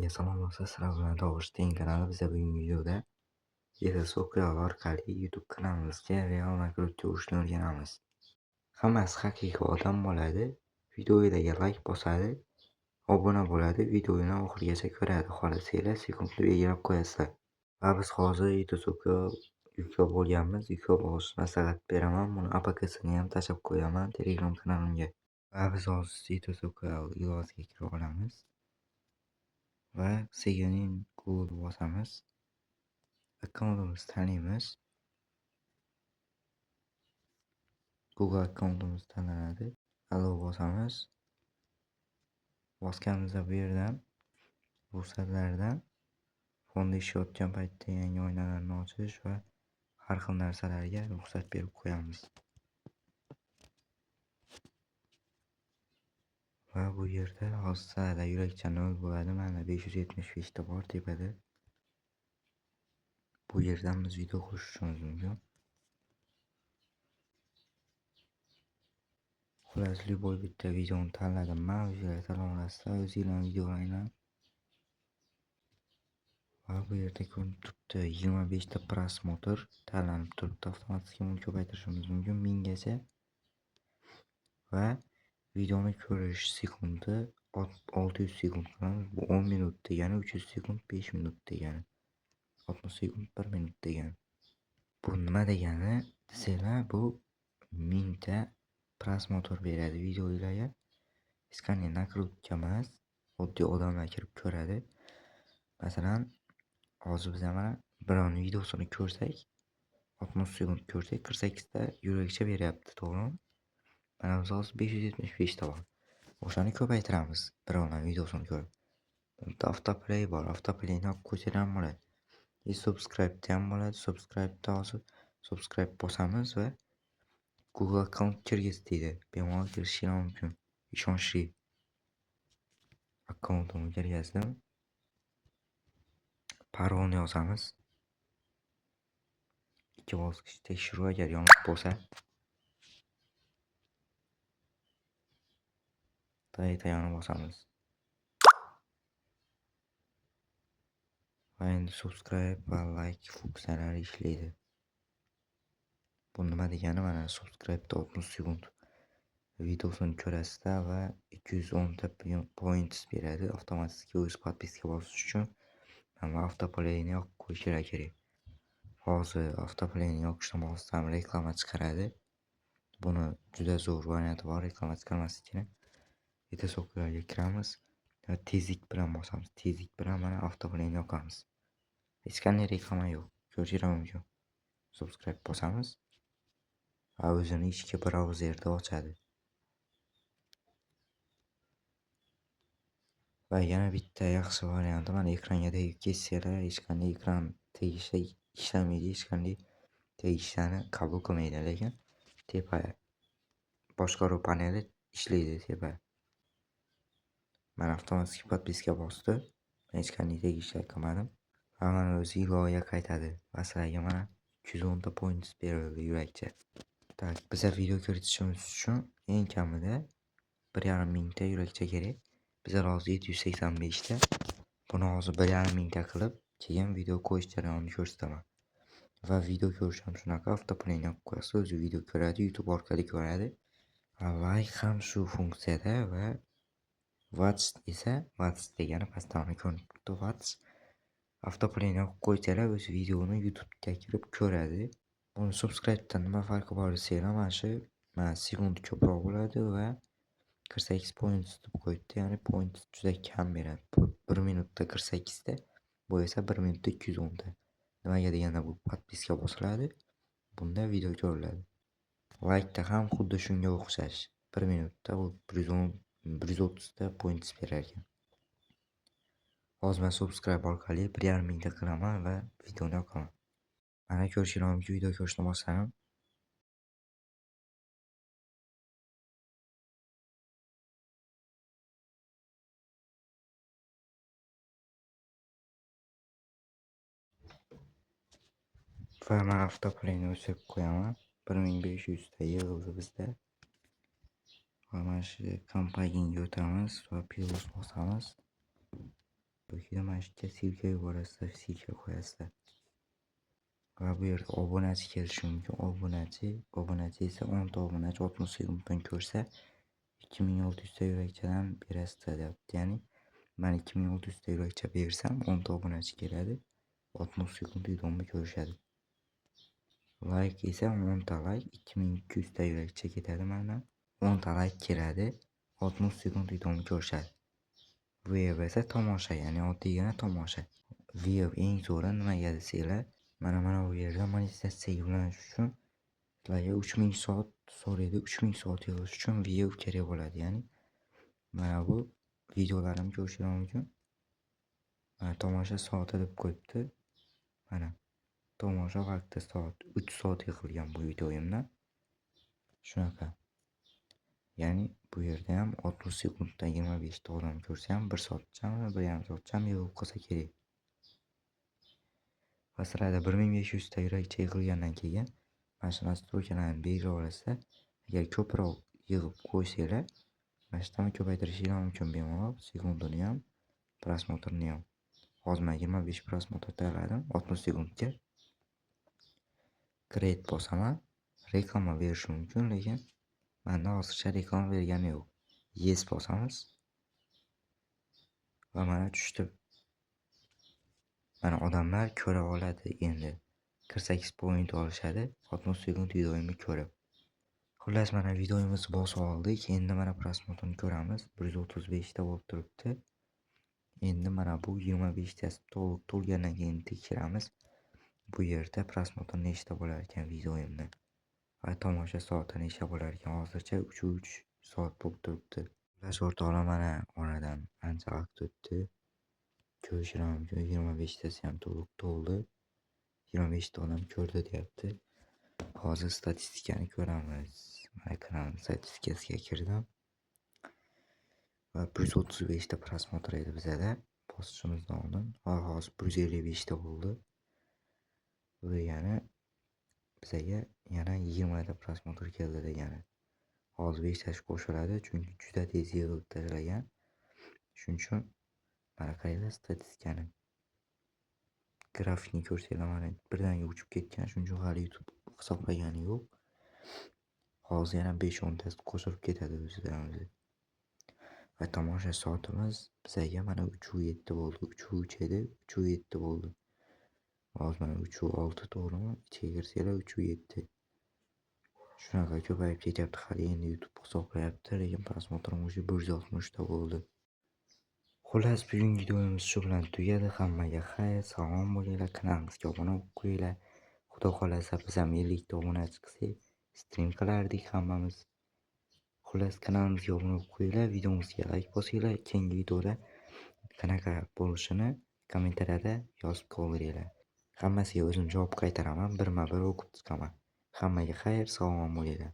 Salom do'stlar, sizlar bilan Tovush kanali. Biza bugungi videoda Yetasokal orqali YouTube kanalimizga real накрутка urishni o'rganamiz. Hammasi haqiqiy odam bo'ladi. Videoga like bosadi, obuna bo'ladi, videoni oxirigacha ko'radi. Xohlasanglar sekundni belgilab qo'yasizlar. Va biz hozir Yetasokal yuklab olganmiz. Yuklab olishni maslahat beraman. Buni APKsini ham tashlab qo'yaman Telegram kanalimga. Va biz hozir Yetasokal ilojiga kira olamiz. Va sekin Google bosamiz. Akkauntimizni tanlaymiz. Google akkauntimiz tanlanadi. Allow bosamiz. Bosganimizda bu yerdan ruxsatlardan fonda ishlayotgan paytda yangi oynalarni ochish va har xil narsalarga ruxsat berib qo'yamiz. Va bu yerda hozir yurakcha 0 bo'ladi. Mana 575 ta bor tepada. Bu yerdan biz video qo'shishimiz mumkin. Xullas, любой bitta videoni tanladim men, o'zingizlar tanlab olasizlar, o'zingizlar videolarni. Va bu yerda ko'rinib turibdi 25 ta prosmotr tanlanib turibdi. Avtomatik uni ko'paytirishimiz mumkin 1000 gacha. Va videoni ko'rish sekundi 600 sekund qilamiz. Bu 10 minut degani, 300 sekund 5 minut degani. 60 sekund 1 minut degani. Bu nima degani desanglar, bu 1000 ta prosmotr beradi videolarga. Hech qanday nakrutka emas, oddiy odamlar kirib ko'radi. Masalan, hozir biz mana birovning videosini ko'rsak, 60 sekund ko'rsak 48 ta yurakcha beryapti, to'g'rimi? Mana biz hozir 575 ta bor. O'shani ko'paytiramiz birovning videosini ko'rib. Bunda autoplay bor. Autoplayni olib qo'ysak ham bo'ladi. Subscribe ham bo'ladi. Subscribe'da hozir subscribe bosamiz va Google akkaunt kirgiz deydi. Bemalol kirishingiz mumkin. Ishonchli. Akkauntimni kirgizdim. Parolni yozamiz. 2 bosqich tekshiruv agar yonib bo'lsa. Tayyorni bosamiz. Va endi subscribe va like funksiyalari ishlaydi. Bu nima degani, mana subscribe'da 60 sekund videosini ko'rasizlar va 210 ta points beradi avtomatik o'z podpiska bosish uchun. Mana autoplayni yoqib qo'yish kerak. Hozir autoplayni yoqishni bossam reklama chiqaradi. Buni juda zo'r varianti bor reklama chiqarmaslikni. Yetasokkalga kiramiz va tezlik bilan bosamiz. Tezlik bilan mana autoplayni yoqamiz. Hech qanday reklama yo'q. Ko'rishingiz mumkin. Subscribe bosamiz va o'zini ichki brauzerda ochadi. Va yana bitta yaxshi varianti, mana ekranga tegib kessanglar hech qanday ekran tegishli ishlamaydi, hech qanday tegishlarni qabul qilmaydi, lekin tepa boshqaruv paneli ishlaydi tepa. Mana avtomatik podpiska bosdi. Hech qanday tegishlar qilmadim. Va mana o'zi ilovaga qaytadi. Va sizlarga mana 210 ta points berildi yurakcha. Tak, biza video kiritishimiz uchun eng kamida 1,5 mingta yurakcha kerak. Bizlar hozir 785 ta. Buni hozir 1,5 mingta qilib, keyin video qo'yish jarayonini ko'rsataman. Va video ko'rish ham shunaqa, autoplayni olib qo'yasiz, o'zi video ko'radi, YouTube orqali ko'radi. Va like ham shu funksiyada va watch esa, watch degani pastda ko'rinib turibdi, watch. Autoplayni olib qo'ysanglar, o'zi videoni YouTube'ga kirib ko'radi. Buni subscribe'dan nima farqi bor desanglar, mana shu sekund ko'proq bo'ladi va 48 points deb qo'yibdi, ya'ni point juda kam beradi. 1 minutda 48 ta, bu esa 1 minutda 210 ta. Nimaga deganda bu podpiska bosiladi, bunda video ko'riladi. Like da ham xuddi shunga o'xshash. 1 minutda bu 130 ta points berar ekan. Hozir men subscribe orqali 1,5 mingta qilaman va videoni yoqaman. Mana ko'rishingiz mumkin, video ko'rishni boshladim. Va men autoplayni o'chirib qo'yaman. 1500 ta yig'ildi bizda. Va mana shu kompaniyaga o'tamiz va plus bosamiz. Bu TikTok'da mana shu yerga silka yuborasizlar, silka qo'yasizlar. Va bu yerda obunachi kelishi mumkin. Obunachi esa 10 ta obunachi 60 sekunddan ko'rsa 2600 ta yurakchadan berasizlar deyapti. Ya'ni men 2600 ta yurakcha bersam 10 ta obunachi keladi. 60 sekund videomni ko'rishadi. Like esa 10 ta like 2200 ta yurakcha ketadi mendan. 10 ta like keladi. 60 sekund videomni ko'rishadi. View esa tomosha, ya'ni oddiygina tomosha. View eng zo'ri nimaga desanglar, mana bu yerda monetizatsiyaga ulanish uchun sizlarga 3000 soat so'raydi. 3000 soat yig'ish uchun view kerak bo'ladi. Ya'ni mana bu videolarimni ko'rishingiz mumkin. Mana tomosha soati deb qo'yibdi. Mana tomosha vaqti soat 3 soat yig'ilgan bu videoyimdan. Shunaqa. Ya'ni bu yerda ham 60 sekundda 25 ta odam ko'rsa ham 1 soatchami, 1,5 soatchami yig'ilib qolsa kerak. Va sizlarda 1500 ta yurakcha yig'ilgandan keyin mana shu nastroykalarni belgilab olasizlar. Agar ko'proq yig'ib qo'ysanglar, mana shu yerdan ko'paytirishingiz mumkin bemalol. Sekundini ham, prosmotrini ham. Hozir men 25 prosmotr tayyorladim 60 sekundga. Create bosaman, reklama berish mumkin, lekin menda hozircha reklama bergani yo'q. Yes bosamiz. Va mana tushdi. Mana odamlar ko'ra oladi endi. 48 point olishadi 60 sekund videoyimni ko'rib. Xullas mana videoyimizni bosib oldik. Endi mana prosmotrini ko'ramiz. 135 ta bo'lib turibdi. Endi mana bu 25 tasi to'lgandan keyin tekshiramiz. Bu yerda prosmotr nechta bo'lar ekan videoyimni. Va tomosha soati necha bo'lar ekan. Hozircha 3 soat bo'lib turibdi. Xullas o'rtoqlar mana oradan ancha vaqt o'tdi. Ko'rishingiz mumkin 25 tasi ham to'liq to'ldi. 25 ta odam ko'rdi deyapti. Hozir statistikani ko'ramiz. Mana kanal statistikasiga kirdim. Va 135 ta prosmotr edi bizada bosishimizdan oldin. Va hozir 155 ta bo'ldi. Bu degani bizaga yana 20 ta prosmotr keldi degani. Hozir 5 tasi qo'shiladi, chunki juda tez yig'ib tashlagan. Shuning uchun mana qaranglar statistikani. Grafikni ko'rsanglar mana birdaniga uchib ketgan, shuning uchun hali YouTube hisoblagani yo'q. Hozir yana 5-10 tasi qo'shilib ketadi o'zidan o'zi. Va tomosha soatimiz bizaga mana 3:07 bo'ldi. 3:03 edi, 3:07 bo'ldi. Hozir mana 3:06 to'g'rimi? Ichiga kirsanglar 3:07. Shunaqa ko'payib ketyapti. Hali endi YouTube hisoblayapti, lekin prosmotrim уже 160 ta bo'ldi. Xullas bugungi videomiz shu bilan tugadi. Hammaga xayr, sog'lom bo'linglar, kanalimizga obuna bo'lib qo'yinglar. Xudo xolasa biz ham 50 ta obunachi qilsak, stream qilardik hammamiz. Xullas kanalimizga obuna bo'lib qo'yinglar, videomizga like bosinglar. Keyingi videoda qanaqa bo'lishini kommentariyada yozib qoldiringlar. Hammasiga o'zim javob qaytaraman, birma-bir o'qib chiqaman. Hammaga xayr, sog'lom bo'linglar.